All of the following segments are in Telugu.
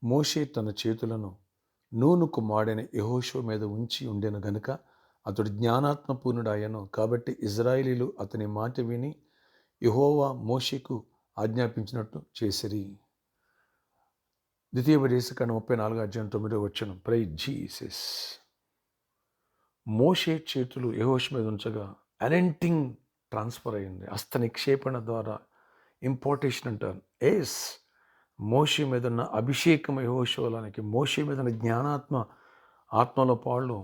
మోషే తన చేతులను నూను కుమారుడైన యెహోషువ మీద ఉంచి ఉండెను గనుక అతడు జ్ఞానాత్మపూర్ణుడాయను. కాబట్టి ఇశ్రాయేలీయులు అతని మాట విని యెహోవా మోషేకు ఆజ్ఞాపించినట్టు చేసిరి. ద్వితీయోపదేశకాండం 34:9 ప్రైజ్ జీసస్. మోషే చేతులు యెహోషువ మీద ఉంచగా అనాయింటింగ్ ట్రాన్స్ఫర్ అయింది. హస్త నిక్షేపణ ద్వారా ఇంపార్టేషన్ అంటారు. మోషే మీద ఉన్న అభిషేకం యెహోషువలోనికి, మోషే మీద ఉన్న ఆత్మలో పాళ్ళు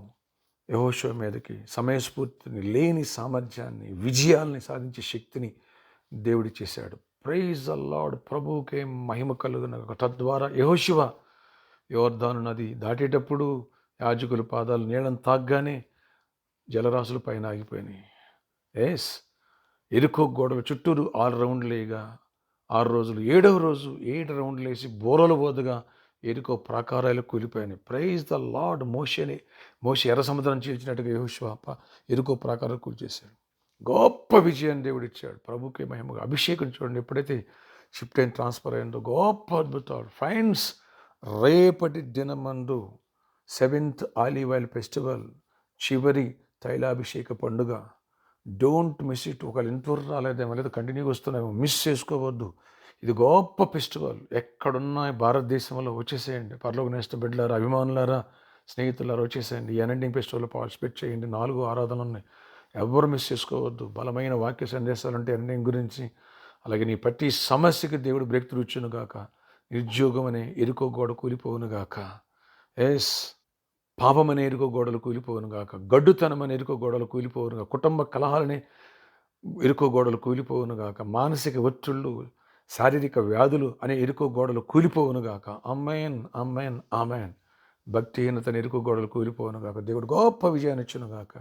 యెహోషువ మీదకి సమయస్ఫూర్తిని, లేని సామర్థ్యాన్ని, విజయాల్ని సాధించే శక్తిని దేవుడి చేశాడు. Praise the Lord. ప్రభువుకే మహిమ కలుగును. తద్వారా యెహోషువ యోర్దాను నది దాటేటప్పుడు యాజకుల పాదాలు నీళ్ళని తాగ్గానే జలరాశులు పైన ఆగిపోయినాయి. ఎరుకో గోడల చుట్టూరు 6 రౌండ్లు వేయగా 6 రోజులు, 7వ రోజు 7 రౌండ్లు వేసి బోరలు బోదుగా ఎరుకో ప్రాకారాలు కూలిపోయినాయి. Praise the Lord. మోషే ఎర్ర సముద్రం చీల్చినట్టుగా యెహోషువ ఎరుకో ప్రాకారాలు కూల్చేశాడు. గొప్ప విజయాన్ని దేవుడు ఇచ్చాడు. ప్రభుకే మహిమగా. అభిషేకం చూడండి, ఎప్పుడైతే షిఫ్ట్ అయిన ట్రాన్స్ఫర్ అయిందో గొప్ప అద్భుతాలు. ఫ్రెండ్స్, రేపటి దినమందు 7th ఆలివ్ ఆయిల్ ఫెస్టివల్, చివరి తైలాభిషేక పండుగ. Don't miss it. ఒకవేళ ఇంతవరకు రాలేదేమో, లేదా కంటిన్యూగా వస్తున్నాయేమో, మిస్ చేసుకోవద్దు. ఇది గొప్ప ఫెస్టివల్. ఎక్కడున్నా భారతదేశంలో వచ్చేసేయండి. పరలోక నేస్తం బిడ్డలారా, అభిమానులారా, స్నేహితులారా వచ్చేసేయండి. ఈ అనంటింగ్ ఫెస్టివల్లో పార్టిసిపేట్ చేయండి. 4 ఆరాధనలు ఉన్నాయి. ఎవరు మిస్ చేసుకోవద్దు. బలమైన వాక్య సందేశాలు అంటే అనంటింగ్ గురించి. అలాగే నీ ప్రతి సమస్యకి దేవుడు బ్రేక్ త్రూ ఇచ్చును గాక. నిరుద్యోగం అనే ఎరుకో గోడ కూలిపోవును గాక. పాపమనే ఎరుకో గోడలు కూలిపోవును గాక. గడ్డుతనం అనే ఎరుకో గోడలు కూలిపోవును గాక. కుటుంబ కలహాలనే ఎరుకో గోడలు కూలిపోవును గాక. మానసిక ఒత్తిళ్ళు, శారీరక వ్యాధులు అనే ఎరుకో గోడలు కూలిపోవును గాక. ఆమేన్, ఆమేన్, ఆమేన్. భక్తిహీనతని ఎరుకో గోడలు కూలిపోవును గాక. దేవుడు గొప్ప విజయాన్ని ఇచ్చును గాక.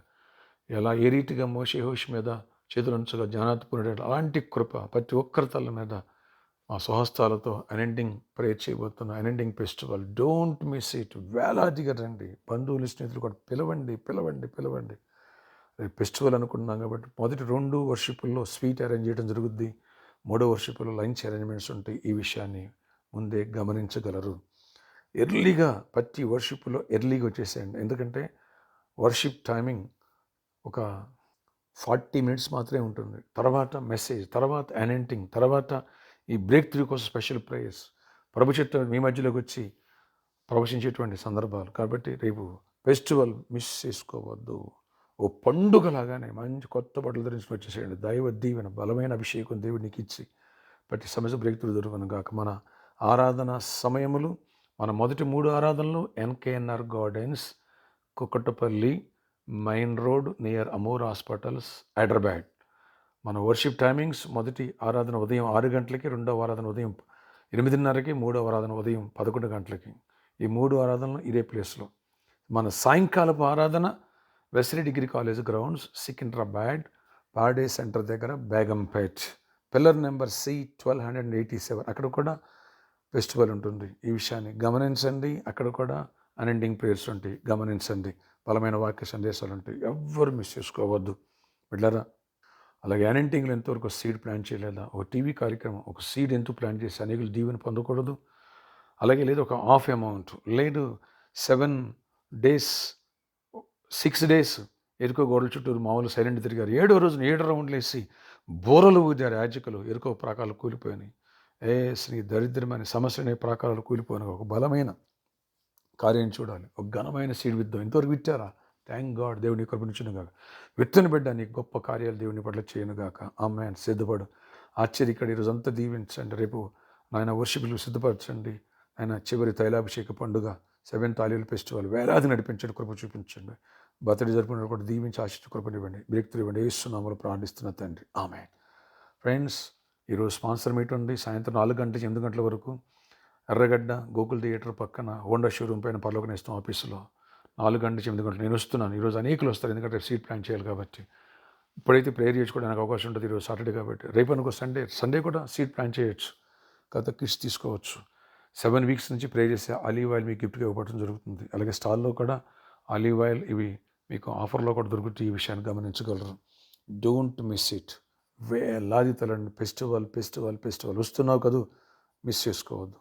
ఎలా ఏ రీతిగా మోషే యెహోషువ మీద చేతులుంచగా జ్ఞానాత్మకుడు, అలాంటి కృప ప్రతి ఒక్కరి తల మీద మా స్వహస్తాలతో అనంటింగ్ ప్రేయర్ చేయబోతున్నా. Anointing festival. Don't miss it. వేలాదిగా రండి. బంధువులు, స్నేహితులు కూడా పిలవండి. రేపు ఫెస్టివల్ అనుకుంటున్నాం కాబట్టి మొదటి 2 వర్షిపుల్లో స్వీట్ అరేంజ్ చేయడం జరుగుద్ది. 3వ వర్షిపుల్లో లంచ్ అరేంజ్మెంట్స్ ఉంటాయి. ఈ విషయాన్ని ముందే గమనించగలరు. ఎర్లీగా ప్రతి వర్షిపుల్లో ఎర్లీగా వచ్చేసేయండి. ఎందుకంటే వర్షిప్ టైమింగ్ ఒక 40 మినిట్స్ మాత్రమే ఉంటుంది. తర్వాత మెసేజ్, తర్వాత అనాయింటింగ్, తర్వాత ఈ బ్రేక్ త్రూ కోసం స్పెషల్ ప్రేయర్స్, ప్రభు చిత్తం మీ మధ్యలోకి వచ్చి ప్రవశించేటువంటి సందర్భాలు. కాబట్టి రేపు ఫెస్టివల్ మిస్ చేసుకోవద్దు. ఓ పండుగలాగానే మంచి కొత్త బట్టలు ధరించుకుని వచ్చేసేయండి. దైవ దీవెన, బలమైన అభిషేకం దేవుడు నీకు ఇచ్చి ప్రతి సమస్య బ్రేక్ త్రూ దొరుకును గాక. మన ఆరాధన సమయములు, మన మొదటి 3 ఆరాధనలు NKNR gardens, Kukatpally main road near Amoor hospitals, Hyderabad. మన వర్షిప్ టైమింగ్స్, మొదటి ఆరాధన ఉదయం 6 గంటలకి, రెండవ ఆరాధన ఉదయం 8:30కి, మూడవ ఆరాధన ఉదయం 11 గంటలకి. ఈ 3 ఆరాధనలు ఇదే ప్లేస్లో. మన సాయంకాలపు ఆరాధన Wesley degree college grounds, Secunderabad, పాడే సెంటర్ దగ్గర, బేగంపేట్, పిల్లర్ నెంబర్ C1287. అక్కడ కూడా ఫెస్టివల్ ఉంటుంది. ఈ విషయాన్ని గమనించండి. అక్కడ కూడా అనంటింగ్ ప్రేయర్స్ ఉంటాయి. గమనించండి. బలమైన వాక్య సందేశాలు ఉంటాయి. ఎవ్వరు మిస్ చేసుకోవద్దు బిడ్డలారా. అలాగే అనంటింగ్లో ఎంతవరకు సీడ్ ప్లాన్ చేయలేదా? ఒక టీవీ కార్యక్రమం, ఒక సీడ్ ఎందుకు ప్లాన్ చేసి అనేకులు దీవెన పొందకూడదు? అలాగే లేదు ఒక హాఫ్ అమౌంట్, లేదు 7 డేస్ 6 డేస్ ఎరుకో గోడల చుట్టూరు మామూలు సైలెంట్ తిరిగారు. 7వ రోజున 7 రౌండ్లు వేసి బోరలు ఊదారు యాజకులు. ఎరుకో ప్రాకారాలు కూలిపోయినాయి. శ్రీ దరిద్రమైన సమస్యనే ప్రాకారాలు కూలిపోయిన ఒక బలమైన కార్యం చూడాలి. ఒక ఘనమైన సీడ్ విత్తాం. ఇంతవరకు విట్టారా? Thank God. దేవుని కృపనిచ్చును గాక. విత్తని బిడ్డ నీకు గొప్ప కార్యాలు దేవుని పట్ల చేయను గాక. ఆమేన్. సిద్ధపడు. ఆశ్చర్యక్కడ ఈరోజు అంతా దీవించండి. రేపు నాయన వర్షిపులు సిద్ధపరచండి. ఆయన చివరి తైలాభిషేక పండుగ, 7th ఆలివ్ ఫెస్టివల్ వేలాది నడిపించండి, కృప చూపించండి. బర్త్డే జరుపుకున్న కూడా దీవించి ఆశించి కృపనివ్వండి. బ్రేక్ త్రూ ఇవ్వండి. యేసు నామములో ప్రార్థిస్తున్న తండ్రి. ఆమేన్. ఫ్రెండ్స్, ఈరోజు స్పాన్సర్ మీట్ ఉంది. సాయంత్రం 4 గంటల నుంచి 8 గంటల వరకు ఎర్రగడ్డ గోకుల్ థియేటర్ పక్కన హోండా షోరూమ్ పైన పరలోక నేస్తం ఆఫీసులో 4 గంటల నుంచి 8 గంటలు నేను వస్తున్నాను. ఈరోజు అనేకులు వస్తారు, ఎందుకంటే రేపు సీట్ ప్లాన్ చేయాలి కాబట్టి. ఇప్పుడైతే ప్రేయర్ చేసుకోవడానికి అవకాశం ఉంటుంది. ఈరోజు సాటర్డే కాబట్టి. రేపు అనుకో సండే కూడా సీట్ ప్లాన్ చేయొచ్చు. గత కిట్స్ తీసుకోవచ్చు. 7 వీక్స్ నుంచి ప్రే చేసే ఆలివ్ ఆయిల్ మీకు గిఫ్ట్గా ఇవ్వడం జరుగుతుంది. అలాగే స్టాల్లో కూడా ఆలివ్ ఆయిల్ ఇవి మీకు ఆఫర్లో కూడా దొరుకుతాయి. ఈ విషయాన్ని గమనించగలరు. Don't miss it. వేలాది తలండి. ఫెస్టివల్ వస్తున్నావు కదా, మిస్ చేసుకోవద్దు.